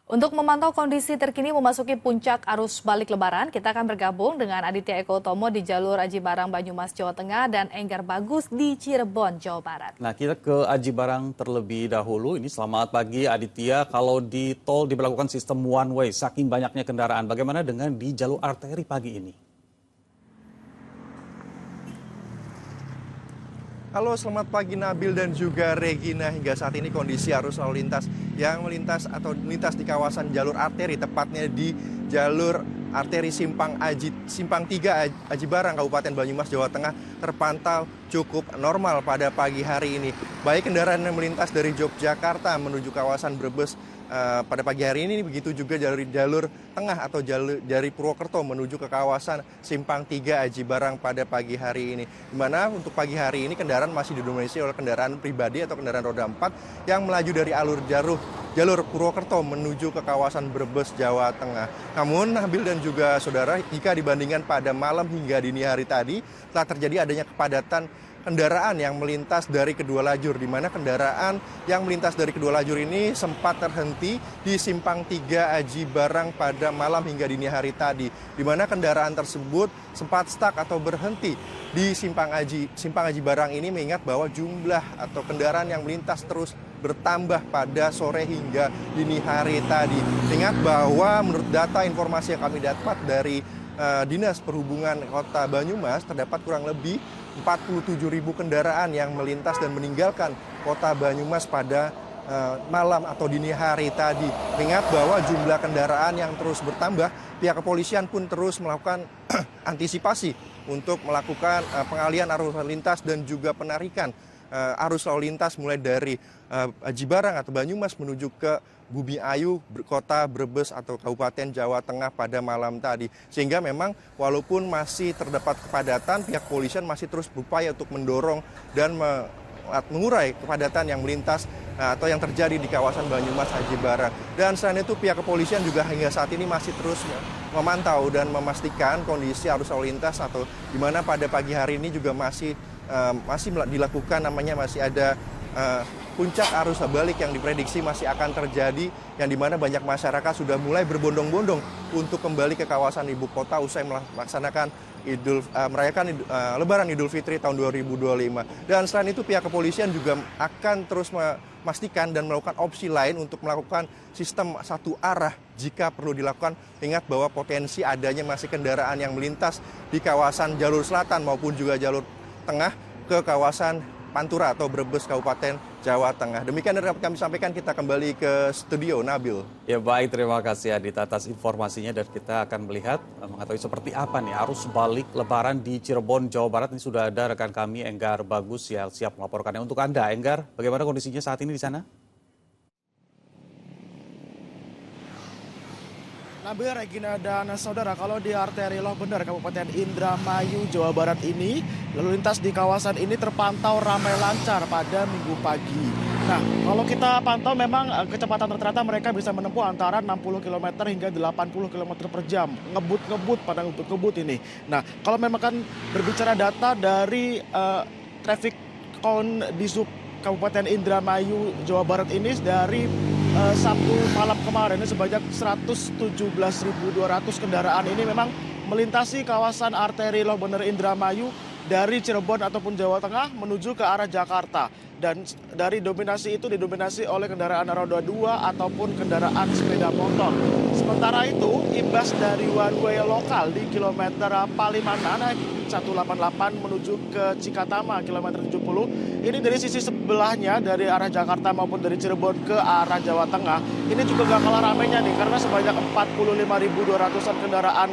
Untuk memantau kondisi terkini memasuki puncak arus balik Lebaran, kita akan bergabung dengan Aditya Eko Utomo di jalur Aji Barang Banyumas, Jawa Tengah, dan Enggar Bagus di Cirebon, Jawa Barat. Nah, kita ke Aji Barang terlebih dahulu. Ini selamat pagi Aditya. Kalau di tol diberlakukan sistem one way, saking banyaknya kendaraan. Bagaimana dengan di jalur arteri pagi ini? Halo, selamat pagi Nabil dan juga Regina. Hingga saat ini kondisi arus lalu lintas yang melintas di kawasan jalur arteri, tepatnya di jalur arteri Simpang 3 Aji Barang Kabupaten Banyumas, Jawa Tengah terpantau cukup normal pada pagi hari ini. Baik kendaraan yang melintas dari Yogyakarta menuju kawasan Brebes pada pagi hari ini, begitu juga jalur tengah atau jalur dari Purwokerto menuju ke kawasan Simpang 3 Aji Barang pada pagi hari ini. Di mana untuk pagi hari ini kendaraan masih didominasi oleh kendaraan pribadi atau kendaraan roda 4 yang melaju dari jalur Purwokerto menuju ke kawasan Brebes, Jawa Tengah. Namun Nabil dan juga saudara, jika dibandingkan pada malam hingga dini hari tadi, telah terjadi adanya kepadatan kendaraan yang melintas dari kedua lajur, di mana kendaraan yang melintas dari kedua lajur ini sempat terhenti di Simpang 3 Aji Barang pada malam hingga dini hari tadi, di mana kendaraan tersebut sempat stuck atau berhenti di Simpang Aji Barang ini, mengingat bahwa jumlah atau kendaraan yang melintas terus bertambah pada sore hingga dini hari tadi. Ingat bahwa menurut data informasi yang kami dapat dari Dinas Perhubungan Kota Banyumas, terdapat kurang lebih 47.000 kendaraan yang melintas dan meninggalkan Kota Banyumas pada malam atau dini hari tadi. Ingat bahwa jumlah kendaraan yang terus bertambah, pihak kepolisian pun terus melakukan antisipasi untuk melakukan pengalihan arus lalu lintas dan juga penarikan arus lalu lintas mulai dari Aji Barang atau Banyumas menuju ke Bumi Ayu, Kota Brebes atau Kabupaten Jawa Tengah pada malam tadi. Sehingga memang walaupun masih terdapat kepadatan, pihak kepolisian masih terus berupaya untuk mendorong dan mengurai kepadatan yang melintas atau yang terjadi di kawasan Banyumas Aji Barang. Dan selain itu pihak kepolisian juga hingga saat ini masih terus memantau dan memastikan kondisi arus lalu lintas, atau di mana pada pagi hari ini juga masih dilakukan masih ada puncak arus balik yang diprediksi masih akan terjadi, yang dimana banyak masyarakat sudah mulai berbondong-bondong untuk kembali ke kawasan ibu kota usai melaksanakan merayakan Lebaran Idul Fitri tahun 2025. Dan selain itu pihak kepolisian juga akan terus memastikan dan melakukan opsi lain untuk melakukan sistem satu arah jika perlu dilakukan. Ingat bahwa potensi adanya masih kendaraan yang melintas di kawasan jalur selatan maupun juga jalur tengah ke kawasan Pantura atau Brebes, Kabupaten Jawa Tengah. Demikian yang dapat kami sampaikan, kita kembali ke studio, Nabil. Ya baik, terima kasih Adit atas informasinya, dan kita akan melihat mengetahui seperti apa nih arus balik Lebaran di Cirebon, Jawa Barat. Ini sudah ada rekan kami Enggar Bagus yang siap melaporkannya untuk Anda. Enggar, bagaimana kondisinya saat ini di sana? Nabil, Regina, dan saudara, kalau di arteri Loh Bener Kabupaten Indramayu, Jawa Barat ini, lalu lintas di kawasan ini terpantau ramai lancar pada minggu pagi. Nah, kalau kita pantau memang kecepatan rata-rata mereka bisa menempuh antara 60 km hingga 80 km per jam. Ngebut-ngebut pada ngebut-ngebut ini. Nah, kalau memang kan berbicara data dari traffic count di sub Kabupaten Indramayu, Jawa Barat ini, dari Sabtu malam kemarin ini sebanyak 117.200 kendaraan ini memang melintasi kawasan arteri Loh Bener Indramayu dari Cirebon ataupun Jawa Tengah menuju ke arah Jakarta. Dan dari dominasi itu didominasi oleh kendaraan roda 2 ataupun kendaraan sepeda motor. Sementara itu, imbas dari one way lokal di kilometer Palimanan 188 menuju ke Cikatama kilometer 70, ini dari sisi sebelahnya dari arah Jakarta maupun dari Cirebon ke arah Jawa Tengah, ini juga gak kalah ramainya nih, karena sebanyak 45.200-an kendaraan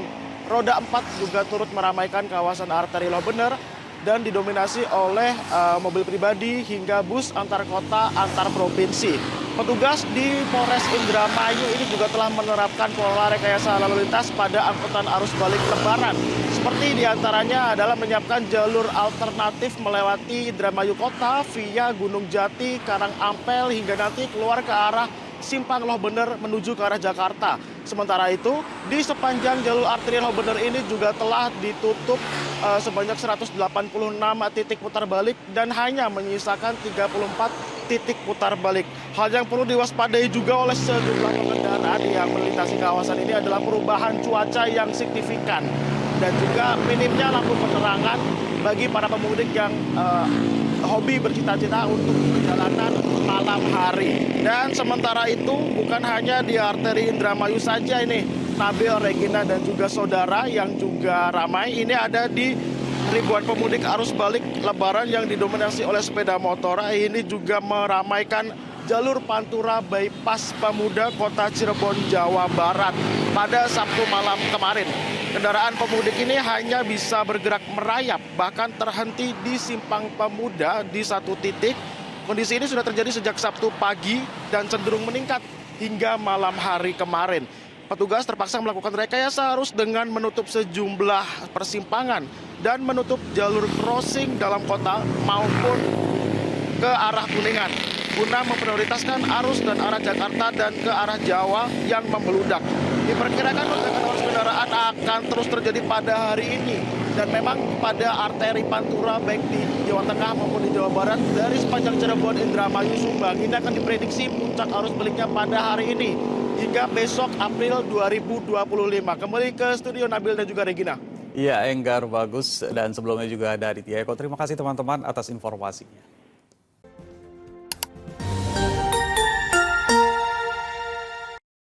roda 4 juga turut meramaikan kawasan arteri Loh Bener, dan didominasi oleh mobil pribadi hingga bus antar kota, antar provinsi. Petugas di Polres Indramayu ini juga telah menerapkan pola rekayasa lalu lintas pada angkutan arus balik Lebaran. Seperti diantaranya adalah menyiapkan jalur alternatif melewati Indramayu Kota via Gunung Jati, Karangampel, hingga nanti keluar ke arah Simpang Loh Bener menuju ke arah Jakarta. Sementara itu, di sepanjang jalur arteri Loh Bener ini juga telah ditutup sebanyak 186 titik putar balik dan hanya menyisakan 34 titik putar balik. Hal yang perlu diwaspadai juga oleh sejumlah pengendara di yang melintasi kawasan ini adalah perubahan cuaca yang signifikan dan juga minimnya lampu penerangan bagi para pemudik yang hobi bercita-cita untuk perjalanan malam hari. Dan sementara itu bukan hanya di arteri Indramayu saja ini, Nabil, Regina, dan juga saudara yang juga ramai. Ini ada di ribuan pemudik arus balik Lebaran yang didominasi oleh sepeda motor. Ini juga meramaikan jalur Pantura Bypass Pemuda Kota Cirebon, Jawa Barat pada Sabtu malam kemarin. Kendaraan pemudik ini hanya bisa bergerak merayap, bahkan terhenti di Simpang Pemuda di satu titik. Kondisi ini sudah terjadi sejak Sabtu pagi dan cenderung meningkat hingga malam hari kemarin. Petugas terpaksa melakukan rekayasa arus dengan menutup sejumlah persimpangan dan menutup jalur crossing dalam kota maupun ke arah Kuningan guna memprioritaskan arus dan arah Jakarta dan ke arah Jawa yang membeludak. Diperkirakan lonjakan arus kendaraan akan terus terjadi pada hari ini. Dan memang pada arteri Pantura baik di Jawa Tengah maupun di Jawa Barat dari sepanjang Cirebon, Indramayu, Subang ini akan diprediksi puncak arus baliknya pada hari ini hingga besok April 2025. Kembali ke studio Nabil dan juga Regina. Iya, Enggar, bagus. Dan sebelumnya juga ada Aditya Eko. Terima kasih teman-teman atas informasinya.